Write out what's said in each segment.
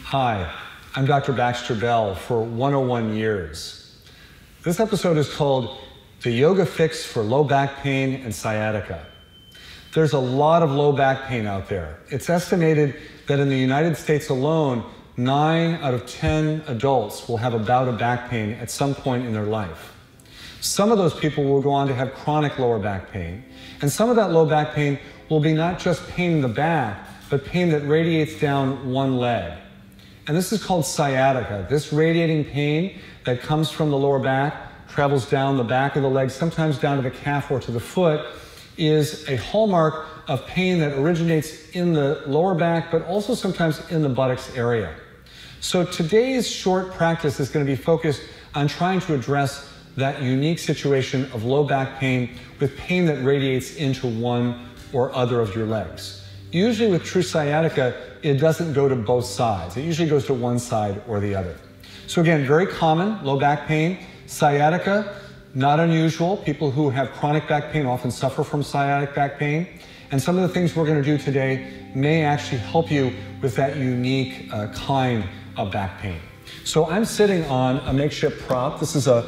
Hi, I'm Dr. Baxter Bell for 101 Years. This episode is called The Yoga Fix for Low Back Pain and Sciatica. There's a lot of low back pain out there. It's estimated that in the United States alone, 9 out of 10 adults will have a bout of back pain at some point in their life. Some of those people will go on to have chronic lower back pain, and some of that low back pain will be not just pain in the back, but pain that radiates down one leg. And this is called sciatica. This radiating pain that comes from the lower back, travels down the back of the leg, sometimes down to the calf or to the foot, is a hallmark of pain that originates in the lower back, but also sometimes in the buttocks area. So today's short practice is going to be focused on trying to address that unique situation of low back pain with pain that radiates into one or other of your legs. Usually with true sciatica, it doesn't go to both sides. It usually goes to one side or the other. So again, very common, low back pain. Sciatica, not unusual. People who have chronic back pain often suffer from sciatic back pain. And some of the things we're going to do today may actually help you with that unique kind of back pain. So I'm sitting on a makeshift prop. This is a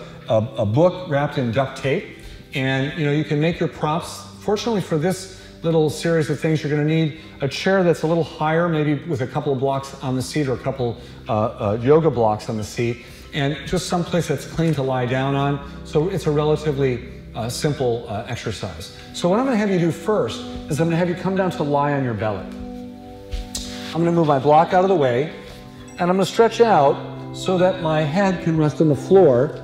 book wrapped in duct tape. And you can make your props. Fortunately for this little series of things, you're going to need a chair that's a little higher, maybe with a couple of blocks on the seat or a couple yoga blocks on the seat, and just someplace that's clean to lie down on. So it's a relatively simple exercise. So what I'm going to have you do first is I'm going to have you come down to lie on your belly. I'm going to move my block out of the way, and I'm going to stretch out so that my head can rest on the floor.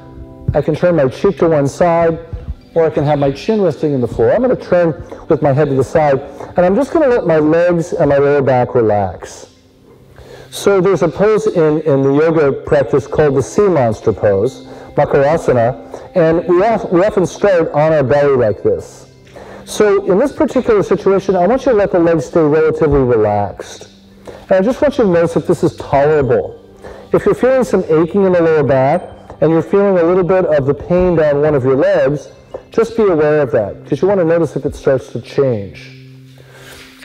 I can turn my cheek to one side, or I can have my chin resting in the floor. I'm going to turn with my head to the side, and I'm just going to let my legs and my lower back relax. So there's a pose in the yoga practice called the sea monster pose, Makarasana, and we often start on our belly like this. So in this particular situation, I want you to let the legs stay relatively relaxed. And I just want you to notice if this is tolerable. If you're feeling some aching in the lower back, and you're feeling a little bit of the pain down one of your legs, just be aware of that, because you want to notice if it starts to change.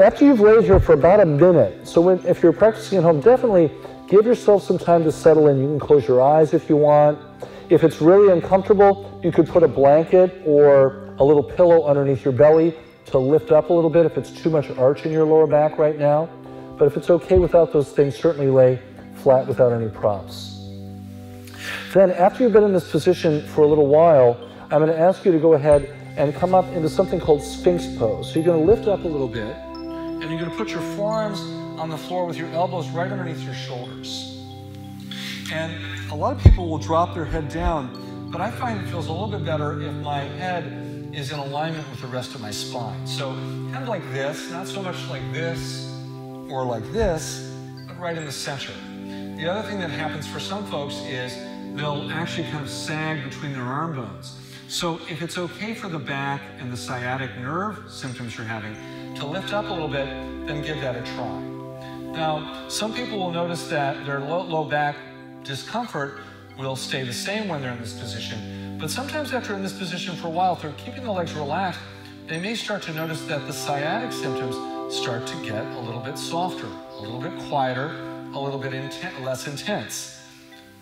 After you've laid here for about a minute, so if you're practicing at home, definitely give yourself some time to settle in. You can close your eyes if you want. If it's really uncomfortable, you could put a blanket or a little pillow underneath your belly to lift up a little bit if it's too much arch in your lower back right now. But if it's okay without those things, certainly lay flat without any props. Then after you've been in this position for a little while, I'm going to ask you to go ahead and come up into something called Sphinx pose. So you're going to lift up a little bit, and you're going to put your forearms on the floor with your elbows right underneath your shoulders. And a lot of people will drop their head down, but I find it feels a little bit better if my head is in alignment with the rest of my spine. So kind of like this, not so much like this or like this, but right in the center. The other thing that happens for some folks is they'll actually kind of sag between their arm bones. So if it's okay for the back and the sciatic nerve symptoms you're having to lift up a little bit, then give that a try. Now, some people will notice that their low back discomfort will stay the same when they're in this position, but sometimes after in this position for a while, if they're keeping the legs relaxed, they may start to notice that the sciatic symptoms start to get a little bit softer, a little bit quieter, a little bit less intense.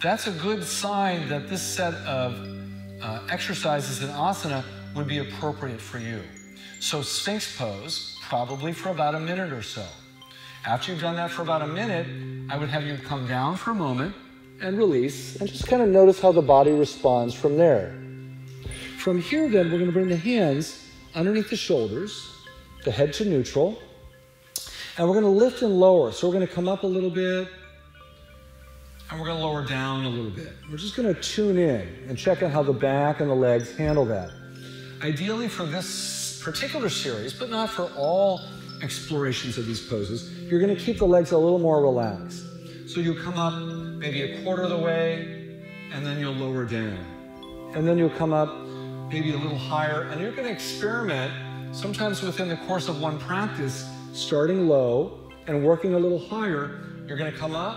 That's a good sign that this set of exercises in asana would be appropriate for you. So Sphinx pose, probably for about a minute or so. After you've done that for about a minute, I would have you come down for a moment and release, and just kind of notice how the body responds from there. From here then, we're going to bring the hands underneath the shoulders, the head to neutral, and we're going to lift and lower. So we're going to come up a little bit, and we're going to lower down a little bit. We're just going to tune in and check out how the back and the legs handle that. Ideally for this particular series, but not for all explorations of these poses, you're going to keep the legs a little more relaxed. So you'll come up maybe a quarter of the way, and then you'll lower down. And then you'll come up maybe a little higher, and you're going to experiment, sometimes within the course of one practice, starting low and working a little higher. You're going to come up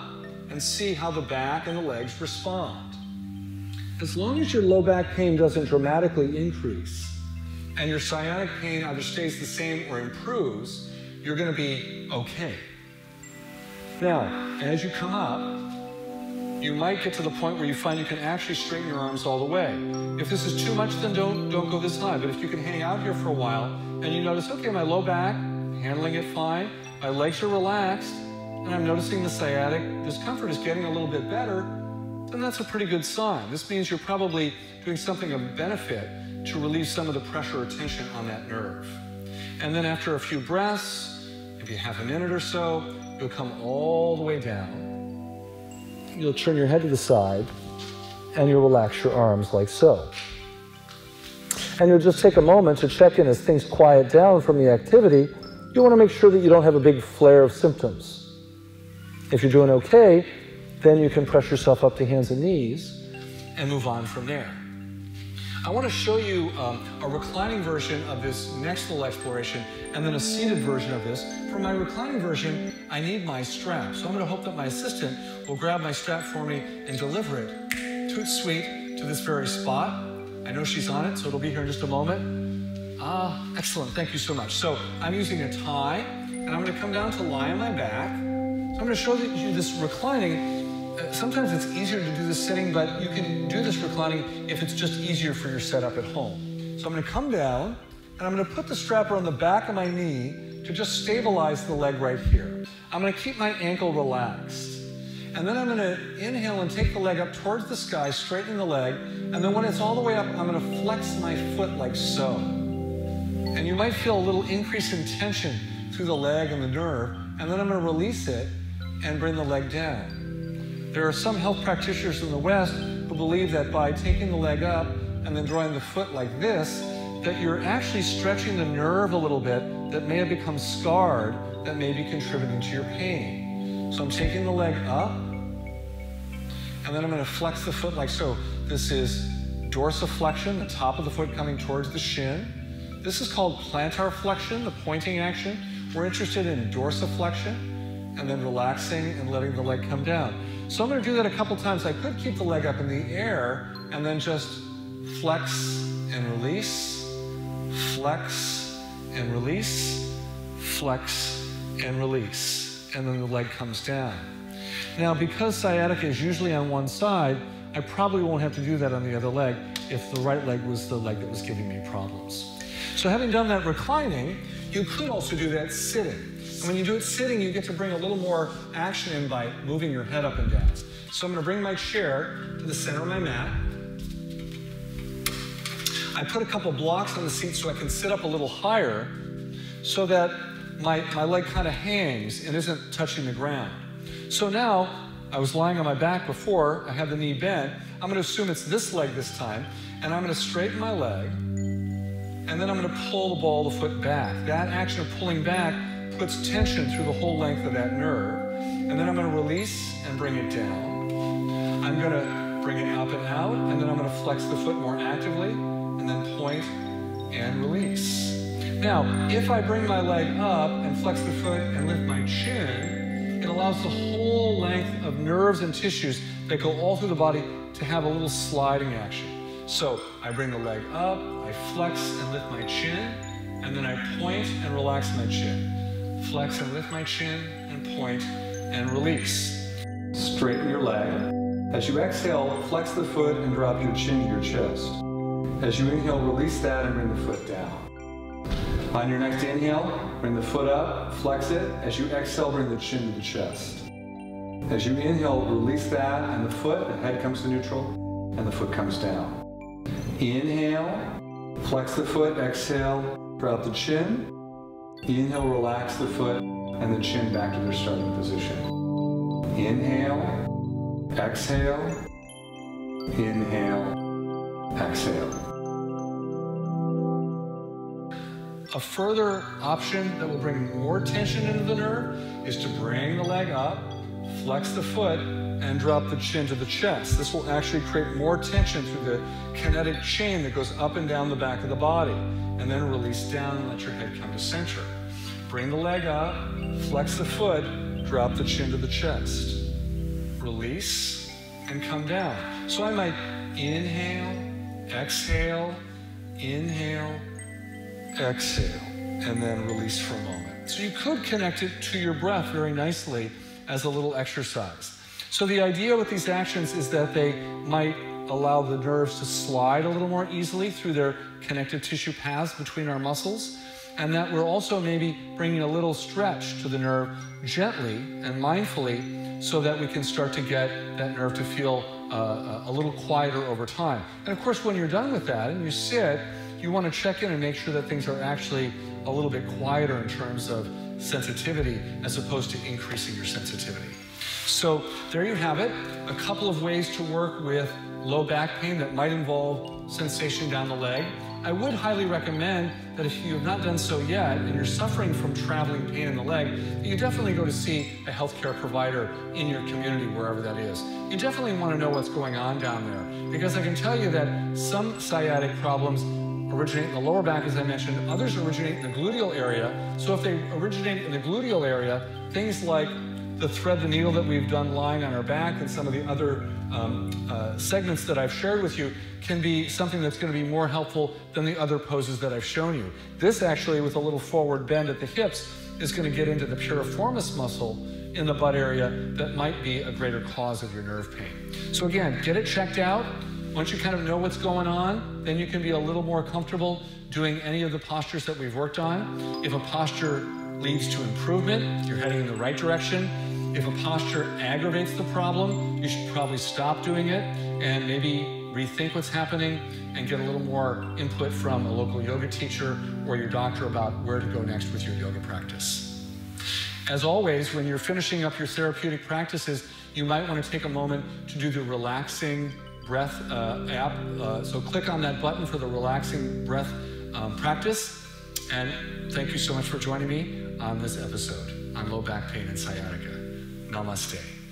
and see how the back and the legs respond. As long as your low back pain doesn't dramatically increase and your sciatic pain either stays the same or improves, you're going to be okay. Now, as you come up, you might get to the point where you find you can actually straighten your arms all the way. If this is too much, then don't go this high. But if you can hang out here for a while and you notice, okay, my low back, handling it fine, my legs are relaxed, and I'm noticing the sciatic discomfort is getting a little bit better, then that's a pretty good sign. This means you're probably doing something of benefit to relieve some of the pressure or tension on that nerve. And then after a few breaths, maybe half a minute or so, you'll come all the way down. You'll turn your head to the side, and you'll relax your arms like so. And you'll just take a moment to check in as things quiet down from the activity. You want to make sure that you don't have a big flare of symptoms. If you're doing okay, then you can press yourself up to hands and knees and move on from there. I want to show you a reclining version of this next little exploration and then a seated version of this. For my reclining version, I need my strap. So I'm going to hope that my assistant will grab my strap for me and deliver it toot sweet to this very spot. I know she's on it, so it'll be here in just a moment. Excellent. Thank you so much. So I'm using a tie, and I'm going to come down to lie on my back. So I'm going to show you this reclining. Sometimes it's easier to do this sitting, but you can do this reclining if it's just easier for your setup at home. So I'm going to come down, and I'm going to put the strap around the back of my knee to just stabilize the leg right here. I'm going to keep my ankle relaxed. And then I'm going to inhale and take the leg up towards the sky, straightening the leg. And then when it's all the way up, I'm going to flex my foot like so. And you might feel a little increase in tension through the leg and the nerve. And then I'm going to release it and bring the leg down. There are some health practitioners in the West who believe that by taking the leg up and then drawing the foot like this, that you're actually stretching the nerve a little bit that may have become scarred, that may be contributing to your pain. So I'm taking the leg up, and then I'm going to flex the foot like so. This is dorsiflexion, the top of the foot coming towards the shin. This is called plantar flexion, the pointing action. We're interested in dorsiflexion, and then relaxing and letting the leg come down. So I'm going to do that a couple times. I could keep the leg up in the air and then just flex and release, flex and release, flex and release, and then the leg comes down. Now, because sciatica is usually on one side, I probably won't have to do that on the other leg if the right leg was the leg that was giving me problems. So having done that reclining, you could also do that sitting. And when you do it sitting, you get to bring a little more action in by moving your head up and down. So I'm going to bring my chair to the center of my mat. I put a couple blocks on the seat so I can sit up a little higher so that my leg kind of hangs and isn't touching the ground. So now, I was lying on my back before, I had the knee bent. I'm going to assume it's this leg this time, and I'm going to straighten my leg, and then I'm going to pull the ball of the foot back. That action of pulling back puts tension through the whole length of that nerve, and then I'm going to release and bring it down. I'm going to bring it up and out, and then I'm going to flex the foot more actively, and then point and release. Now, if I bring my leg up and flex the foot and lift my chin, it allows the whole length of nerves and tissues that go all through the body to have a little sliding action. So I bring the leg up, I flex and lift my chin, and then I point and relax my chin. Flex and lift my chin, and point and release. Straighten your leg. As you exhale, flex the foot and drop your chin to your chest. As you inhale, release that and bring the foot down. On your next inhale, bring the foot up, flex it. As you exhale, bring the chin to the chest. As you inhale, release that and the foot, the head comes to neutral, and the foot comes down. Inhale, flex the foot, exhale, drop the chin. Inhale, relax the foot, and the chin back to their starting position. Inhale, exhale, inhale, exhale. A further option that will bring more tension into the nerve is to bring the leg up, flex the foot, and drop the chin to the chest. This will actually create more tension through the kinetic chain that goes up and down the back of the body. And then release down and let your head come to center. Bring the leg up, flex the foot, drop the chin to the chest. Release and come down. So I might inhale, exhale, inhale, exhale, and then release for a moment. So you could connect it to your breath very nicely as a little exercise. So the idea with these actions is that they might allow the nerves to slide a little more easily through their connective tissue paths between our muscles, and that we're also maybe bringing a little stretch to the nerve gently and mindfully so that we can start to get that nerve to feel a little quieter over time. And of course, when you're done with that and you sit, you want to check in and make sure that things are actually a little bit quieter in terms of sensitivity as opposed to increasing your sensitivity. So there you have it, a couple of ways to work with low back pain that might involve sensation down the leg. I would highly recommend that if you have not done so yet and you're suffering from traveling pain in the leg, that you definitely go to see a healthcare provider in your community, wherever that is. You definitely want to know what's going on down there, because I can tell you that some sciatic problems originate in the lower back, as I mentioned, others originate in the gluteal area. So if they originate in the gluteal area, things like the thread the needle that we've done lying on our back and some of the other segments that I've shared with you can be something that's going to be more helpful than the other poses that I've shown you. This actually, with a little forward bend at the hips, is going to get into the piriformis muscle in the butt area that might be a greater cause of your nerve pain. So again, get it checked out. Once you kind of know what's going on, then you can be a little more comfortable doing any of the postures that we've worked on. If a posture leads to improvement, you're heading in the right direction. If a posture aggravates the problem, you should probably stop doing it and maybe rethink what's happening and get a little more input from a local yoga teacher or your doctor about where to go next with your yoga practice. As always, when you're finishing up your therapeutic practices, you might want to take a moment to do the relaxing breath app. So click on that button for the relaxing breath practice. And thank you so much for joining me on this episode on low back pain and sciatica. Namaste.